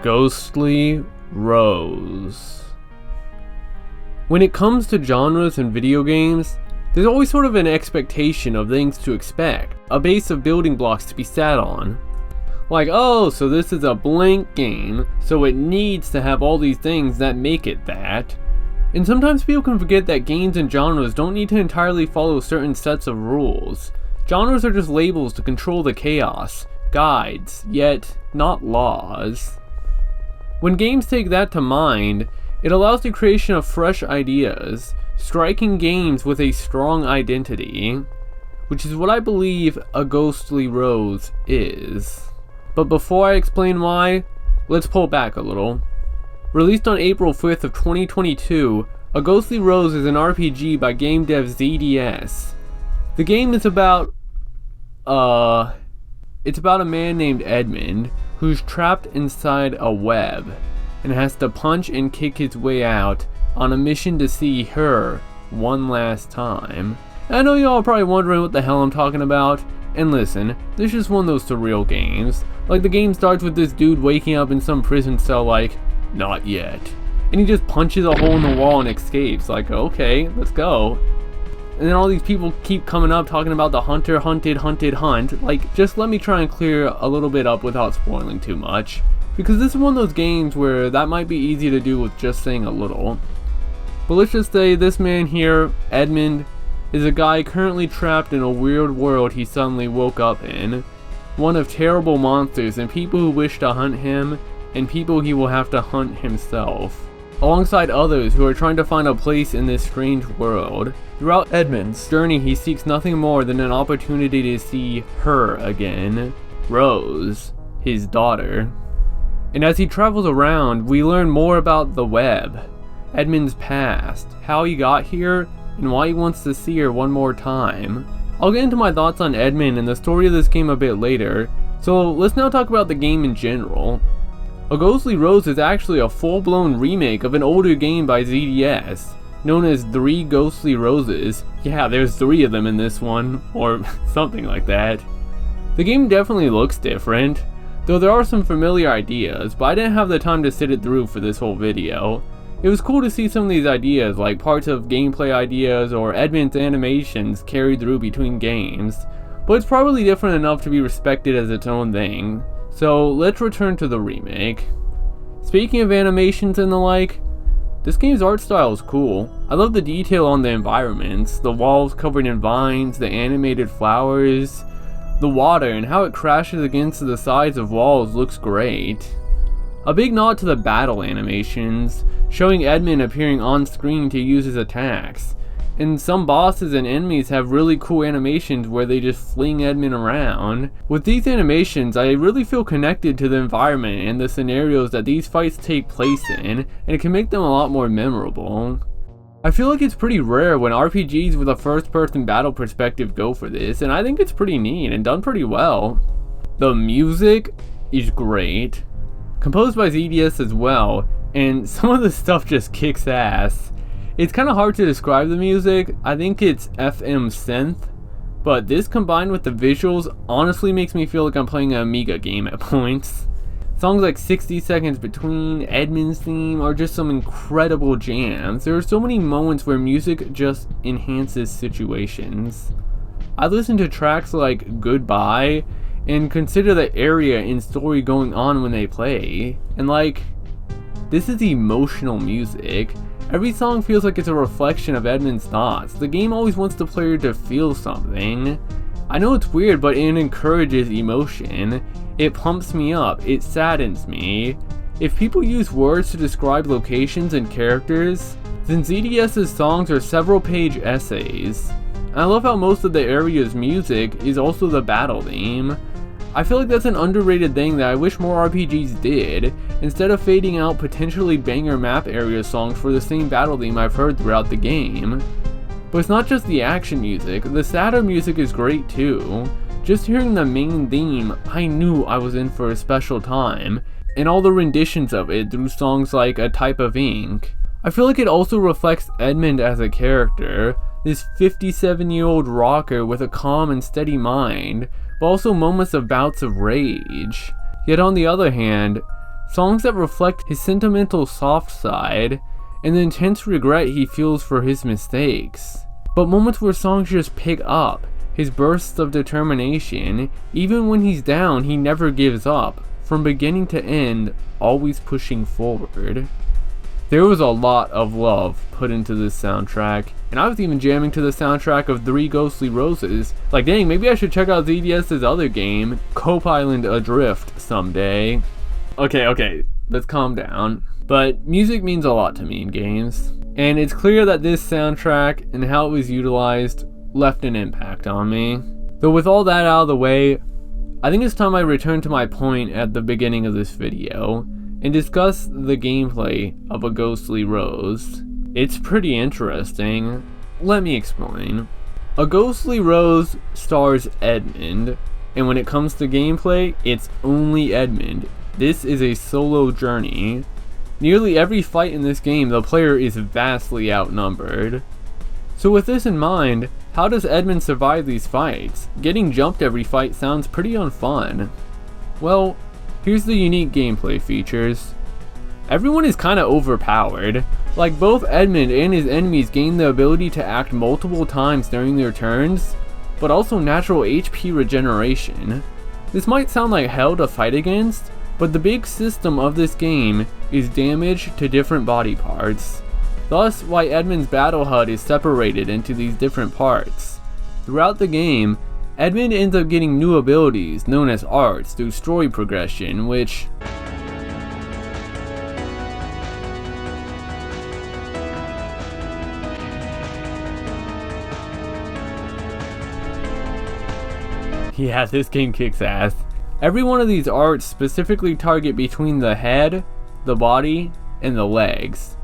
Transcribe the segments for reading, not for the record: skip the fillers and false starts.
Ghostly Rose. When it comes to genres in video games, there's always sort of an expectation of things to expect, a base of building blocks to be sat on. Like, oh, so this is a blank game, so it needs to have all these things that make it that. And sometimes people can forget that games and genres don't need to entirely follow certain sets of rules. Genres are just labels to control the chaos, guides, yet not laws. When games take that to mind, it allows the creation of fresh ideas, striking games with a strong identity, which is what I believe a Ghostly Rose is. But before I explain why, let's pull back a little. Released on April 5th of 2022, A Ghostly Rose is an RPG by game dev ZDS. The game is about a man named Edmund who's trapped inside a web and has to punch and kick his way out on a mission to see her one last time. I know y'all are probably wondering what the hell I'm talking about, and listen, this is one of those surreal games. Like, the game starts with this dude waking up in some prison cell like, not yet. And he just punches a hole in the wall and escapes, like, okay, let's go. And then all these people keep coming up talking about the hunter hunted hunt. Like, just let me try and clear a little bit up without spoiling too much, because this is one of those games where that might be easy to do with just saying a little. But let's just say this man here, Edmund, is a guy currently trapped in a weird world he suddenly woke up in. One of terrible monsters and people who wish to hunt him, and people he will have to hunt himself, alongside others who are trying to find a place in this strange world. Throughout Edmund's journey, he seeks nothing more than an opportunity to see her again, Rose, his daughter. And as he travels around, we learn more about the web, Edmund's past, how he got here, and why he wants to see her one more time. I'll get into my thoughts on Edmund and the story of this game a bit later, so let's now talk about the game in general. A Ghostly Rose is actually a full-blown remake of an older game by ZDS, known as 3 Ghostly Roses. Yeah, there's 3 of them in this one, or something like that. The game definitely looks different, though there are some familiar ideas, but I didn't have the time to sit it through for this whole video. It was cool to see some of these ideas, like parts of gameplay ideas or Edmund's animations carried through between games, but it's probably different enough to be respected as its own thing. So let's return to the remake. Speaking of animations and the like, this game's art style is cool. I love the detail on the environments, the walls covered in vines, the animated flowers, the water, and how it crashes against the sides of walls looks great. A big nod to the battle animations, showing Edmund appearing on screen to use his attacks. And some bosses and enemies have really cool animations where they just fling Edmund around. With these animations, I really feel connected to the environment and the scenarios that these fights take place in, and it can make them a lot more memorable. I feel like it's pretty rare when RPGs with a first-person battle perspective go for this, and I think it's pretty neat and done pretty well. The music is great, composed by ZDS as well, and some of the stuff just kicks ass. It's kind of hard to describe the music. I think it's FM synth, but this combined with the visuals honestly makes me feel like I'm playing an Amiga game at points. Songs like 60 Seconds Between, Edmund's theme are just some incredible jams. There are so many moments where music just enhances situations. I listen to tracks like Goodbye and consider the area and story going on when they play, and like, this is emotional music. Every song feels like it's a reflection of Edmund's thoughts. The game always wants the player to feel something. I know it's weird, but it encourages emotion. It pumps me up. It saddens me. If people use words to describe locations and characters, then ZDS's songs are several page essays. I love how most of the area's music is also the battle theme. I feel like that's an underrated thing that I wish more RPGs did, instead of fading out potentially banger map area songs for the same battle theme I've heard throughout the game. But it's not just the action music, the sadder music is great too. Just hearing the main theme, I knew I was in for a special time, and all the renditions of it through songs like A Type of Ink. I feel like it also reflects Edmund as a character, this 57-year-old rocker with a calm and steady mind, but also moments of bouts of rage. Yet on the other hand, songs that reflect his sentimental soft side and the intense regret he feels for his mistakes. But moments where songs just pick up, his bursts of determination, even when he's down he never gives up, from beginning to end, always pushing forward. There was a lot of love put into this soundtrack, and I was even jamming to the soundtrack of 3 Ghostly Roses. Like, dang, maybe I should check out ZDS's other game, Cope Island Adrift, someday. Okay, let's calm down. But music means a lot to me in games, and it's clear that this soundtrack and how it was utilized left an impact on me. Though with all that out of the way, I think it's time I return to my point at the beginning of this video and discuss the gameplay of A Ghostly Rose. It's pretty interesting. Let me explain. A Ghostly Rose stars Edmund, and when it comes to gameplay, it's only Edmund. This is a solo journey. Nearly every fight in this game, the player is vastly outnumbered. So with this in mind, how does Edmund survive these fights? Getting jumped every fight sounds pretty unfun. Well, here's the unique gameplay features. Everyone is kinda overpowered. Like, both Edmund and his enemies gain the ability to act multiple times during their turns, but also natural HP regeneration. This might sound like hell to fight against, but the big system of this game is damage to different body parts. Thus, why Edmund's battle HUD is separated into these different parts. Throughout the game, Edmund ends up getting new abilities known as arts through story progression, which yeah, this game kicks ass. Every one of these arts specifically target between the head, the body, and the legs.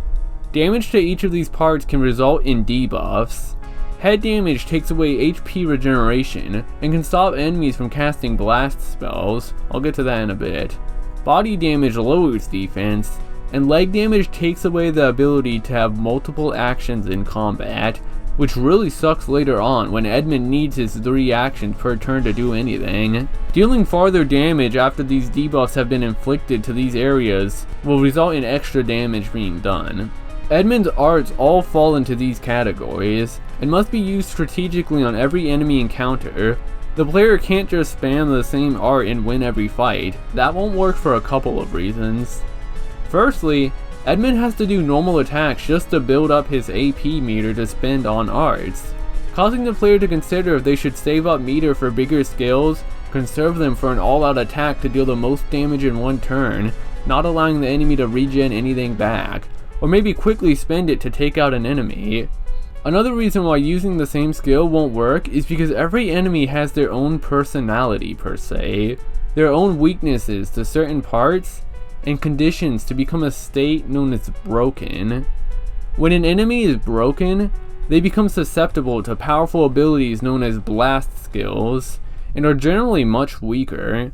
Damage to each of these parts can result in debuffs. Head damage takes away HP regeneration and can stop enemies from casting blast spells. I'll get to that in a bit. Body damage lowers defense, and leg damage takes away the ability to have multiple actions in combat, which really sucks later on when Edmund needs his 3 actions per turn to do anything. Dealing farther damage after these debuffs have been inflicted to these areas will result in extra damage being done. Edmund's arts all fall into these categories, and must be used strategically on every enemy encounter. The player can't just spam the same art and win every fight. That won't work for a couple of reasons. Firstly, Edmund has to do normal attacks just to build up his AP meter to spend on arts, causing the player to consider if they should save up meter for bigger skills, conserve them for an all-out attack to deal the most damage in one turn, not allowing the enemy to regen anything back, or maybe quickly spend it to take out an enemy. Another reason why using the same skill won't work is because every enemy has their own personality per se, their own weaknesses to certain parts, and conditions to become a state known as broken. When an enemy is broken, they become susceptible to powerful abilities known as blast skills, and are generally much weaker.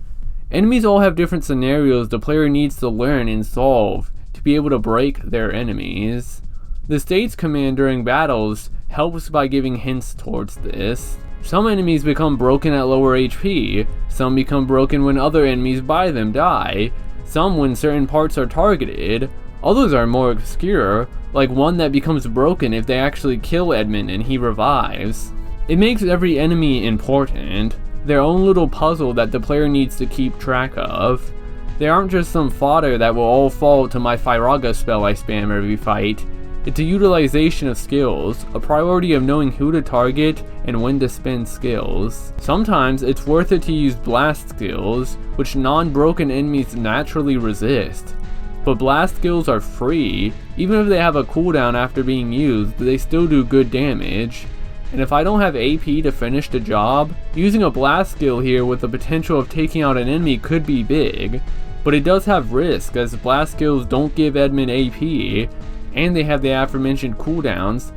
Enemies all have different scenarios the player needs to learn and solve to be able to break their enemies. The states command during battles helps by giving hints towards this. Some enemies become broken at lower HP, some become broken when other enemies by them die, some when certain parts are targeted, others are more obscure, like one that becomes broken if they actually kill Edmund and he revives. It makes every enemy important, their own little puzzle that the player needs to keep track of. They aren't just some fodder that will all fall to my Firaga spell I spam every fight. It's a utilization of skills, a priority of knowing who to target and when to spend skills. Sometimes it's worth it to use blast skills, which non-broken enemies naturally resist. But blast skills are free, even if they have a cooldown after being used, they still do good damage. And if I don't have AP to finish the job, using a blast skill here with the potential of taking out an enemy could be big. But it does have risk, as blast skills don't give Edmund AP, and they have the aforementioned cooldowns,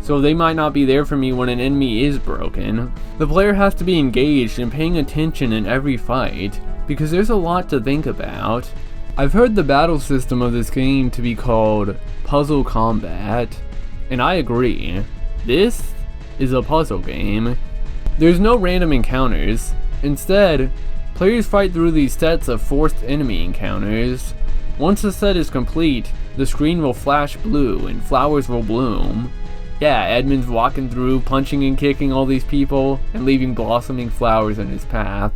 so they might not be there for me when an enemy is broken. The player has to be engaged and paying attention in every fight, because there's a lot to think about. I've heard the battle system of this game to be called puzzle combat, and I agree. This is a puzzle game. There's no random encounters. Instead, players fight through these sets of forced enemy encounters. Once the set is complete, the screen will flash blue and flowers will bloom. Yeah, Edmund's walking through, punching and kicking all these people, and leaving blossoming flowers in his path.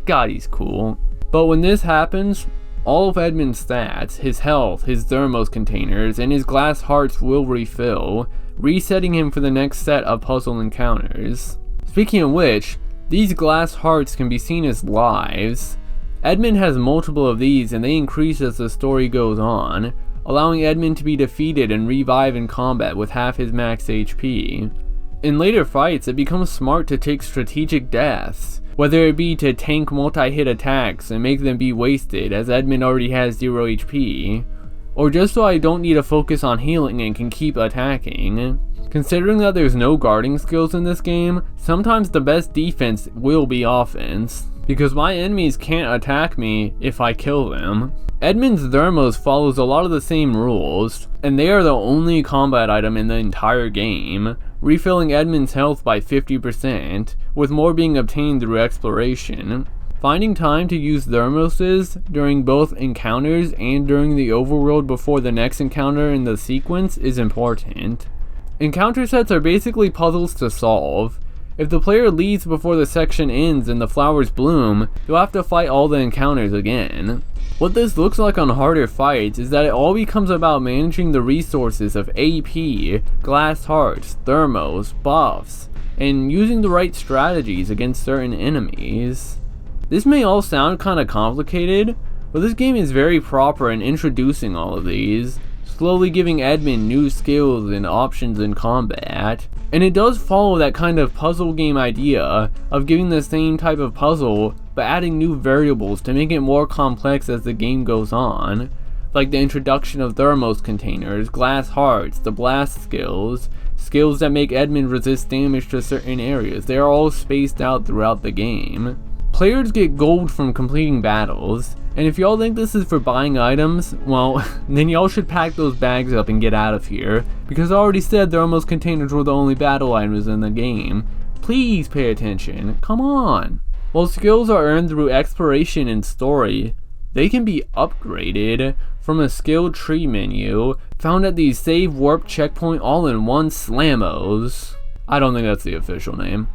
God, he's cool. But when this happens, all of Edmund's stats, his health, his thermos containers, and his glass hearts will refill, resetting him for the next set of puzzle encounters. Speaking of which, these glass hearts can be seen as lives. Edmund has multiple of these and they increase as the story goes on, allowing Edmund to be defeated and revive in combat with half his max HP. In later fights, it becomes smart to take strategic deaths, whether it be to tank multi-hit attacks and make them be wasted as Edmund already has 0 HP, or just so I don't need to focus on healing and can keep attacking. Considering that there's no guarding skills in this game, sometimes the best defense will be offense, because my enemies can't attack me if I kill them. Edmund's thermos follows a lot of the same rules, and they are the only combat item in the entire game, refilling Edmund's health by 50%, with more being obtained through exploration. Finding time to use thermoses during both encounters and during the overworld before the next encounter in the sequence is important. Encounter sets are basically puzzles to solve. If the player leaves before the section ends and the flowers bloom, you'll have to fight all the encounters again. What this looks like on harder fights is that it all becomes about managing the resources of AP, glass hearts, thermos, buffs, and using the right strategies against certain enemies. This may all sound kinda complicated, but this game is very proper in introducing all of these, slowly giving Edmund new skills and options in combat. And it does follow that kind of puzzle game idea of giving the same type of puzzle but adding new variables to make it more complex as the game goes on, like the introduction of thermos containers, glass hearts, the blast skills that make Edmund resist damage to certain areas. They are all spaced out throughout the game. Players get gold from completing battles, and if y'all think this is for buying items, well, then y'all should pack those bags up and get out of here, because I already said thermos containers were the only battle items in the game. Please pay attention, come on! While skills are earned through exploration and story, they can be upgraded from a skill tree menu found at the Save Warp Checkpoint All-in-One Slammos. I don't think that's the official name.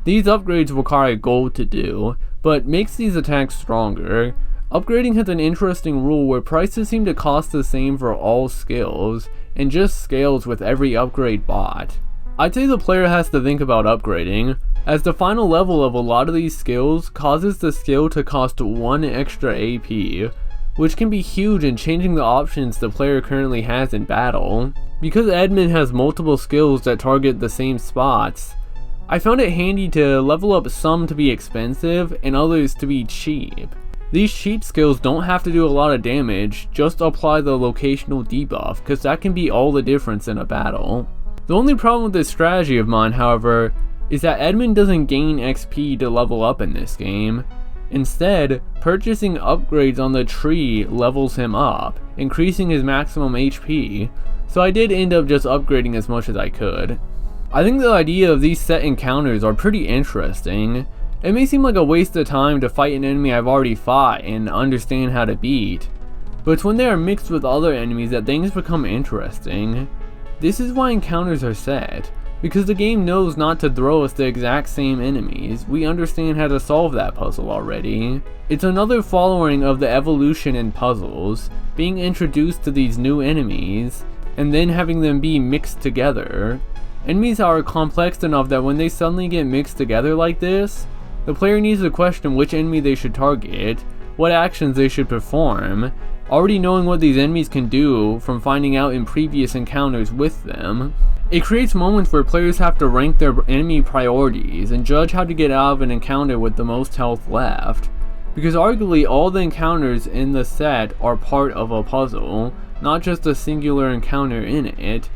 These upgrades require gold to do, but makes these attacks stronger. Upgrading has an interesting rule where prices seem to cost the same for all skills, and just scales with every upgrade bought. I'd say the player has to think about upgrading, as the final level of a lot of these skills causes the skill to cost 1 extra AP, which can be huge in changing the options the player currently has in battle. Because Edmund has multiple skills that target the same spots, I found it handy to level up some to be expensive and others to be cheap. These cheap skills don't have to do a lot of damage, just apply the locational debuff, because that can be all the difference in a battle. The only problem with this strategy of mine, however, is that Edmund doesn't gain XP to level up in this game. Instead, purchasing upgrades on the tree levels him up, increasing his maximum HP, so I did end up just upgrading as much as I could. I think the idea of these set encounters are pretty interesting. It may seem like a waste of time to fight an enemy I've already fought and understand how to beat, but it's when they are mixed with other enemies that things become interesting. This is why encounters are set, because the game knows not to throw us the exact same enemies. We understand how to solve that puzzle already. It's another following of the evolution in puzzles, being introduced to these new enemies, and then having them be mixed together. Enemies are complex enough that when they suddenly get mixed together like this, the player needs to question which enemy they should target, what actions they should perform, already knowing what these enemies can do from finding out in previous encounters with them. It creates moments where players have to rank their enemy priorities and judge how to get out of an encounter with the most health left, because arguably all the encounters in the set are part of a puzzle, not just a singular encounter in it.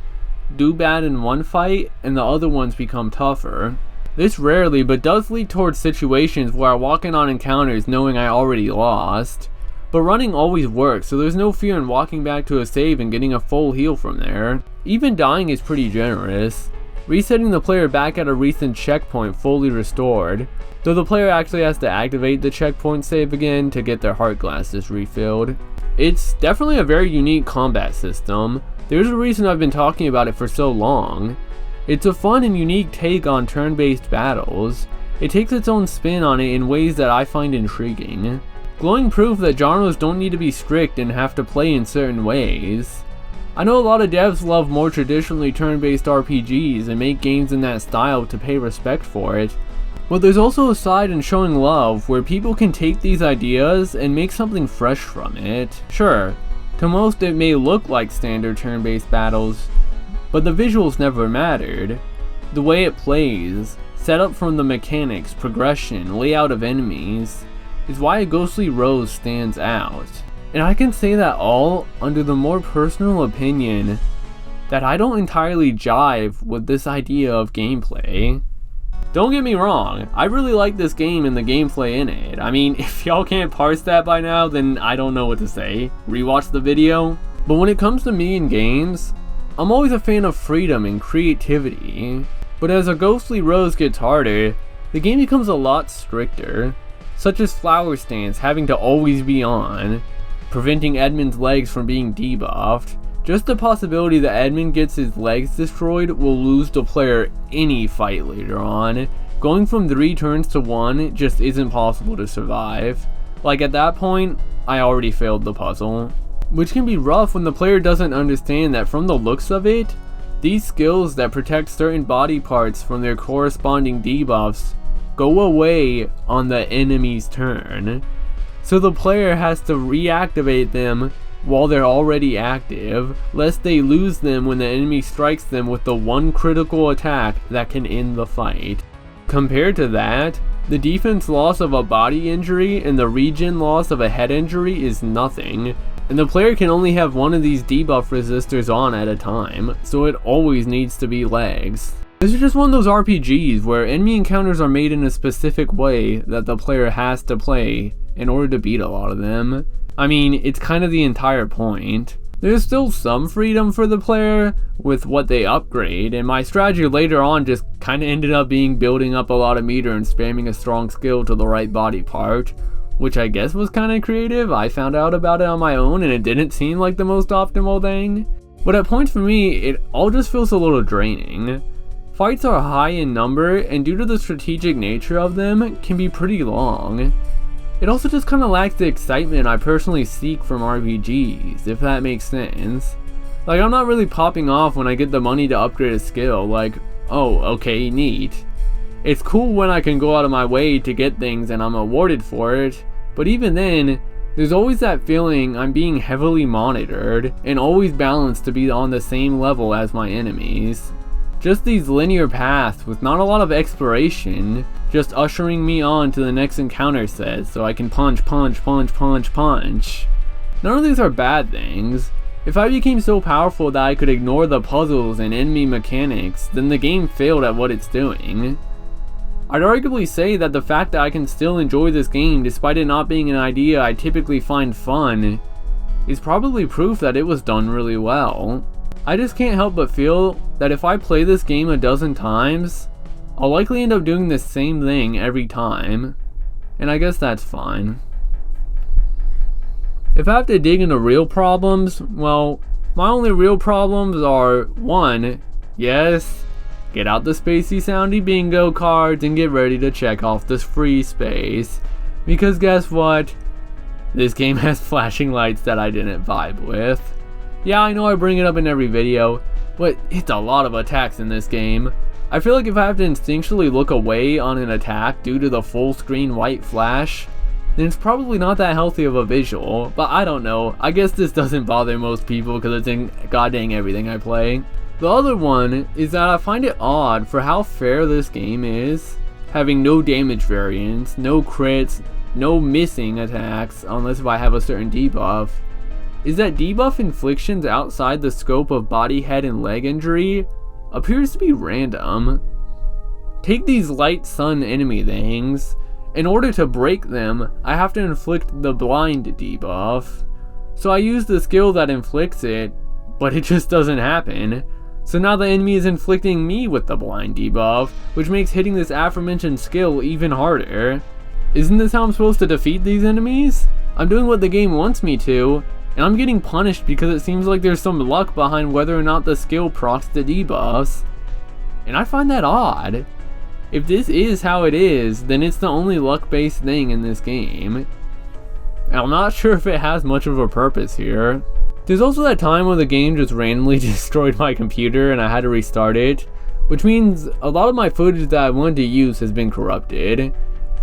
Do bad in one fight and the other ones become tougher. This rarely but does lead towards situations where I walk in on encounters knowing I already lost, but running always works, so there's no fear in walking back to a save and getting a full heal from there. Even dying is pretty generous, resetting the player back at a recent checkpoint fully restored, though the player actually has to activate the checkpoint save again to get their heart glasses refilled. It's definitely a very unique combat system. There's a reason I've been talking about it for so long. It's a fun and unique take on turn-based battles. It takes its own spin on it in ways that I find intriguing. Glowing proof that genres don't need to be strict and have to play in certain ways. I know a lot of devs love more traditionally turn-based RPGs and make games in that style to pay respect for it, but there's also a side in showing love where people can take these ideas and make something fresh from it. Sure, to most it may look like standard turn-based battles, but the visuals never mattered. The way it plays, set up from the mechanics, progression, layout of enemies, is why a Ghostly Rose stands out. And I can say that all under the more personal opinion that I don't entirely jive with this idea of gameplay. Don't get me wrong, I really like this game and the gameplay in it. I mean, if y'all can't parse that by now, then I don't know what to say. Rewatch the video. But when it comes to me in games, I'm always a fan of freedom and creativity. But as a Ghostly Rose gets harder, the game becomes a lot stricter, such as flower stance having to always be on, preventing Edmund's legs from being debuffed. Just the possibility that Edmund gets his legs destroyed will lose the player any fight later on. Going from 3 turns to 1 just isn't possible to survive. Like at that point, I already failed the puzzle. Which can be rough when the player doesn't understand that from the looks of it, these skills that protect certain body parts from their corresponding debuffs go away on the enemy's turn. So the player has to reactivate them while they're already active, lest they lose them when the enemy strikes them with the one critical attack that can end the fight. Compared to that, the defense loss of a body injury and the regen loss of a head injury is nothing, and the player can only have one of these debuff resistors on at a time, so it always needs to be legs. This is just one of those RPGs where enemy encounters are made in a specific way that the player has to play in order to beat a lot of them. I mean, it's kind of the entire point. There's still some freedom for the player with what they upgrade, and my strategy later on just kind of ended up being building up a lot of meter and spamming a strong skill to the right body part, which I guess was kind of creative. I found out about it on my own and it didn't seem like the most optimal thing. But at points for me, it all just feels a little draining. Fights are high in number, and due to the strategic nature of them, can be pretty long. It also just kind of lacks the excitement I personally seek from RPGs, if that makes sense. Like, I'm not really popping off when I get the money to upgrade a skill, like, oh, okay, neat. It's cool when I can go out of my way to get things and I'm awarded for it, but even then, there's always that feeling I'm being heavily monitored, and always balanced to be on the same level as my enemies. Just these linear paths with not a lot of exploration, just ushering me on to the next encounter set so I can punch. None of these are bad things. If I became so powerful that I could ignore the puzzles and enemy mechanics, then the game failed at what it's doing. I'd arguably say that the fact that I can still enjoy this game despite it not being an idea I typically find fun is probably proof that it was done really well. I just can't help but feel that if I play this game a dozen times, I'll likely end up doing the same thing every time, and I guess that's fine. If I have to dig into real problems, well, my only real problems are 1, yes, get out the spacey soundy bingo cards and get ready to check off this free space, because guess what? This game has flashing lights that I didn't vibe with. Yeah, I know I bring it up in every video, but it's a lot of attacks in this game. I feel like if I have to instinctually look away on an attack due to the full screen white flash, then it's probably not that healthy of a visual, but I don't know. I guess this doesn't bother most people because it's in goddamn everything I play. The other one is that I find it odd for how fair this game is, having no damage variance, no crits, no missing attacks unless if I have a certain debuff, is that debuff inflictions outside the scope of body, head, and leg injury appears to be random. Take these light sun enemy things. In order to break them, I have to inflict the blind debuff. So I use the skill that inflicts it, but it just doesn't happen. So now the enemy is inflicting me with the blind debuff, which makes hitting this aforementioned skill even harder. Isn't this how I'm supposed to defeat these enemies? I'm doing what the game wants me to, and I'm getting punished because it seems like there's some luck behind whether or not the skill procs the debuffs. And I find that odd. If this is how it is, then it's the only luck-based thing in this game. And I'm not sure if it has much of a purpose here. There's also that time when the game just randomly destroyed my computer and I had to restart it, which means a lot of my footage that I wanted to use has been corrupted.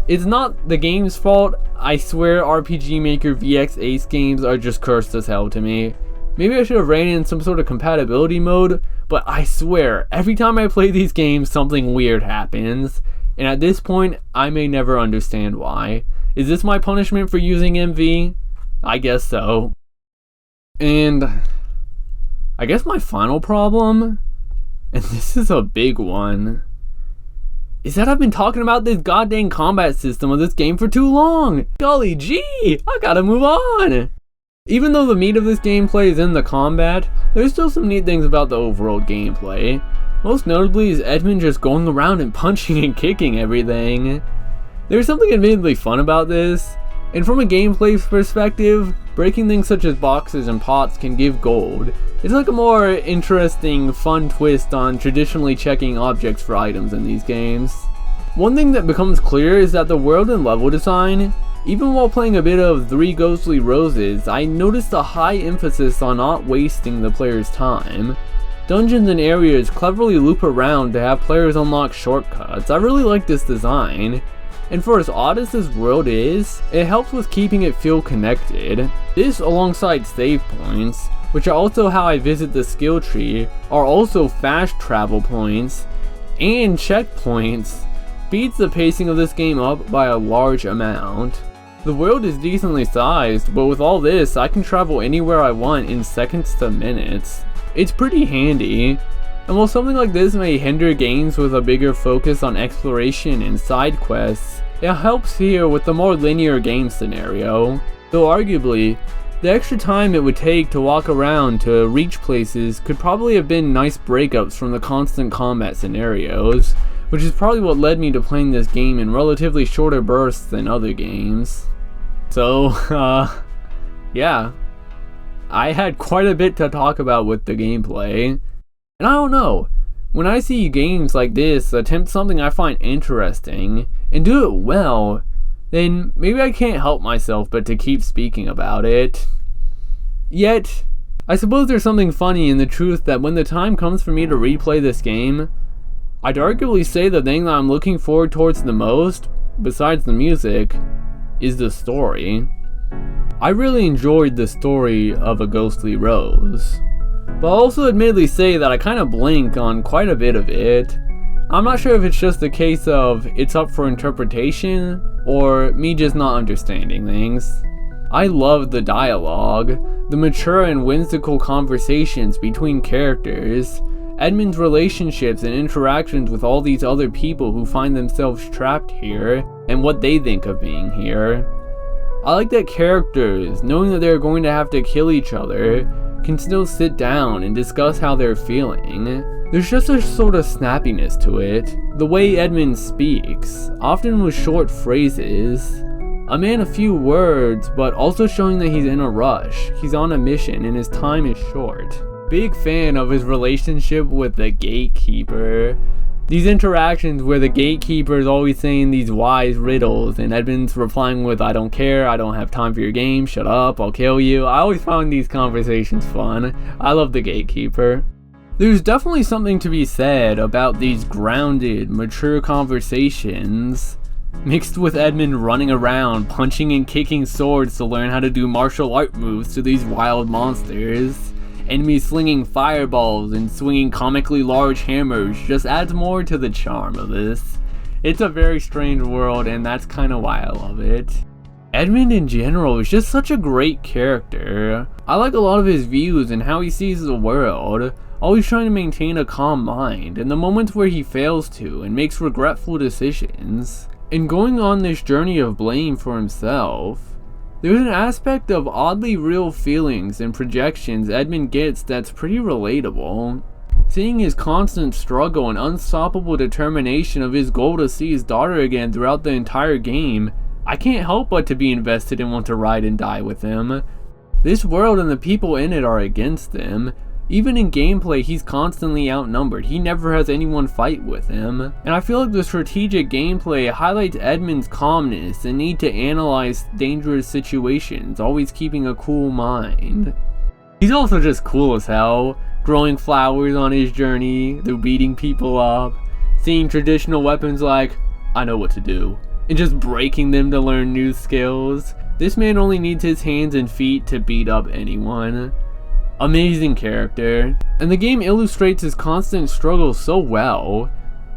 It's not the game's fault. I swear RPG Maker VX Ace games are just cursed as hell to me. Maybe I should have ran in some sort of compatibility mode, but I swear, every time I play these games, something weird happens. And at this point, I may never understand why. Is this my punishment for using MV? I guess so. And I guess my final problem, and this is a big one, is that I've been talking about this goddamn combat system of this game for too long. Golly gee, I gotta move on. Even though the meat of this gameplay is in the combat, there's still some neat things about the overall gameplay. Most notably is Edmund just going around and punching and kicking everything. There's something admittedly fun about this, and from a gameplay perspective, breaking things such as boxes and pots can give gold. It's like a more interesting, fun twist on traditionally checking objects for items in these games. One thing that becomes clear is that the world and level design, even while playing a bit of Three Ghostly Roses, I noticed a high emphasis on not wasting the player's time. Dungeons and areas cleverly loop around to have players unlock shortcuts. I really like this design. And for as odd as this world is, it helps with keeping it feel connected. This, alongside save points, which are also how I visit the skill tree, are also fast travel points and checkpoints, speeds the pacing of this game up by a large amount. The world is decently sized, but with all this, I can travel anywhere I want in seconds to minutes. It's pretty handy. And while something like this may hinder games with a bigger focus on exploration and side quests, it helps here with the more linear game scenario. Though arguably, the extra time it would take to walk around to reach places could probably have been nice breakups from the constant combat scenarios, which is probably what led me to playing this game in relatively shorter bursts than other games. So, yeah. I had quite a bit to talk about with the gameplay. And I don't know, when I see games like this attempt something I find interesting, and do it well, then maybe I can't help myself but to keep speaking about it. Yet, I suppose there's something funny in the truth that when the time comes for me to replay this game, I'd arguably say the thing that I'm looking forward towards the most, besides the music, is the story. I really enjoyed the story of A Ghostly Rose, but I'll also admittedly say that I kind of blink on quite a bit of it. I'm not sure if it's just a case of it's up for interpretation, or me just not understanding things. I love the dialogue, the mature and whimsical conversations between characters, Edmund's relationships and interactions with all these other people who find themselves trapped here, and what they think of being here. I like that characters, knowing that they're going to have to kill each other, can still sit down and discuss how they're feeling. There's just a sort of snappiness to it. The way Edmund speaks, often with short phrases. A man of few words, but also showing that he's in a rush. He's on a mission and his time is short. Big fan of his relationship with the gatekeeper. These interactions where the gatekeeper is always saying these wise riddles and Edmund's replying with, "I don't care, I don't have time for your game, shut up, I'll kill you." I always found these conversations fun. I love the gatekeeper. There's definitely something to be said about these grounded, mature conversations, mixed with Edmund running around, punching and kicking swords to learn how to do martial art moves to these wild monsters. Enemies slinging fireballs and swinging comically large hammers just adds more to the charm of this. It's a very strange world, and that's kinda why I love it. Edmund in general is just such a great character. I like a lot of his views and how he sees the world, always trying to maintain a calm mind, and the moments where he fails to and makes regretful decisions, and going on this journey of blame for himself. There's an aspect of oddly real feelings and projections Edmund gets that's pretty relatable. Seeing his constant struggle and unstoppable determination of his goal to see his daughter again throughout the entire game, I can't help but to be invested and want to ride and die with him. This world and the people in it are against him. Even in gameplay, he's constantly outnumbered. He never has anyone fight with him. And I feel like the strategic gameplay highlights Edmund's calmness and need to analyze dangerous situations, always keeping a cool mind. He's also just cool as hell, growing flowers on his journey through beating people up, seeing traditional weapons like, I know what to do, and just breaking them to learn new skills. This man only needs his hands and feet to beat up anyone. Amazing character, and the game illustrates his constant struggle so well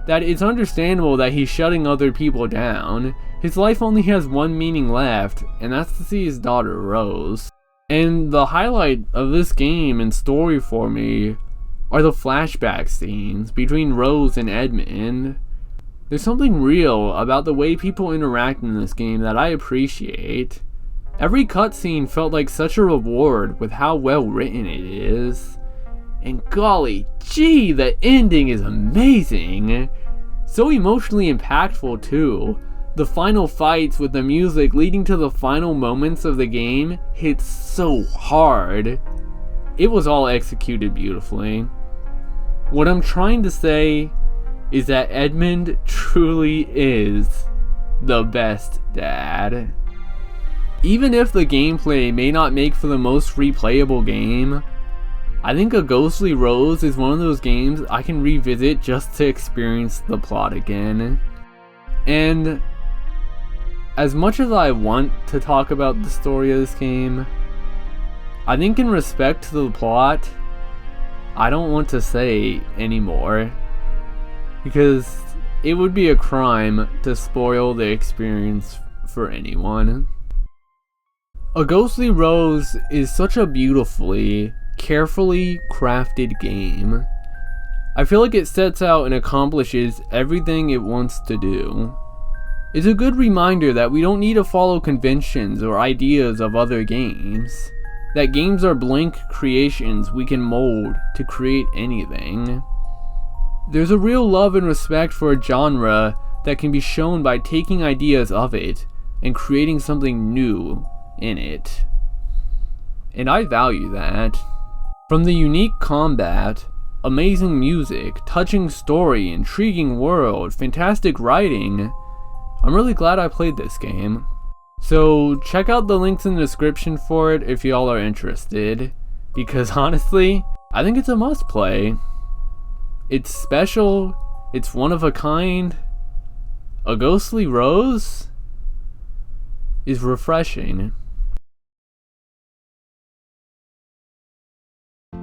that it's understandable that he's shutting other people down. His life only has one meaning left, and that's to see his daughter Rose. And the highlight of this game and story for me are the flashback scenes between Rose and Edmund. There's something real about the way people interact in this game that I appreciate. Every cutscene felt like such a reward with how well written it is. And golly gee, the ending is amazing! So emotionally impactful too. The final fights with the music leading to the final moments of the game hit so hard. It was all executed beautifully. What I'm trying to say is that Edmund truly is the best dad. Even if the gameplay may not make for the most replayable game, I think A Ghostly Rose is one of those games I can revisit just to experience the plot again. And as much as I want to talk about the story of this game, I think in respect to the plot, I don't want to say anymore, because it would be a crime to spoil the experience for anyone. A Ghostly Rose is such a beautifully, carefully crafted game. I feel like it sets out and accomplishes everything it wants to do. It's a good reminder that we don't need to follow conventions or ideas of other games. That games are blank creations we can mold to create anything. There's a real love and respect for a genre that can be shown by taking ideas of it and creating something new in it. And I value that. From the unique combat, amazing music, touching story, intriguing world, fantastic writing, I'm really glad I played this game. So check out the links in the description for it if y'all are interested, because honestly, I think it's a must play. It's special, it's one of a kind. A Ghostly Rose is refreshing.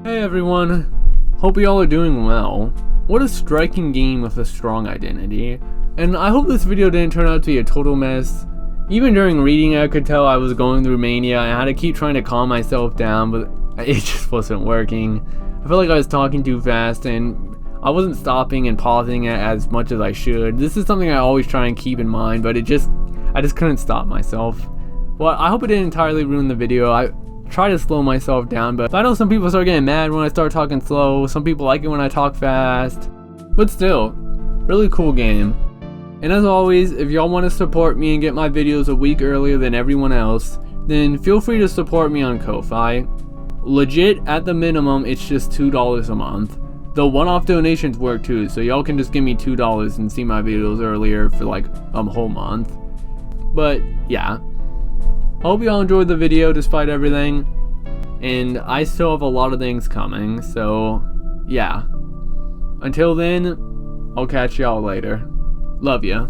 Hey everyone, hope y'all are doing well. What a striking game with a strong identity, and I hope this video didn't turn out to be a total mess. Even during reading I could tell I was going through mania and I had to keep trying to calm myself down, but it just wasn't working. I felt like I was talking too fast and I wasn't stopping and pausing it as much as I should. This is something I always try and keep in mind, but I just couldn't stop myself. Well, I hope it didn't entirely ruin the video. I try to slow myself down, but I know some people start getting mad when I start talking slow. Some people like it when I talk fast, but still, really cool game. And as always, if y'all want to support me and get my videos a week earlier than everyone else, then feel free to support me on Ko-Fi. Legit, at the minimum, it's just $2 a month. The one-off donations work too, so y'all can just give me $2 and see my videos earlier for like a whole month. But yeah, hope y'all enjoyed the video despite everything, and I still have a lot of things coming, so yeah. Until then, I'll catch y'all later. Love ya.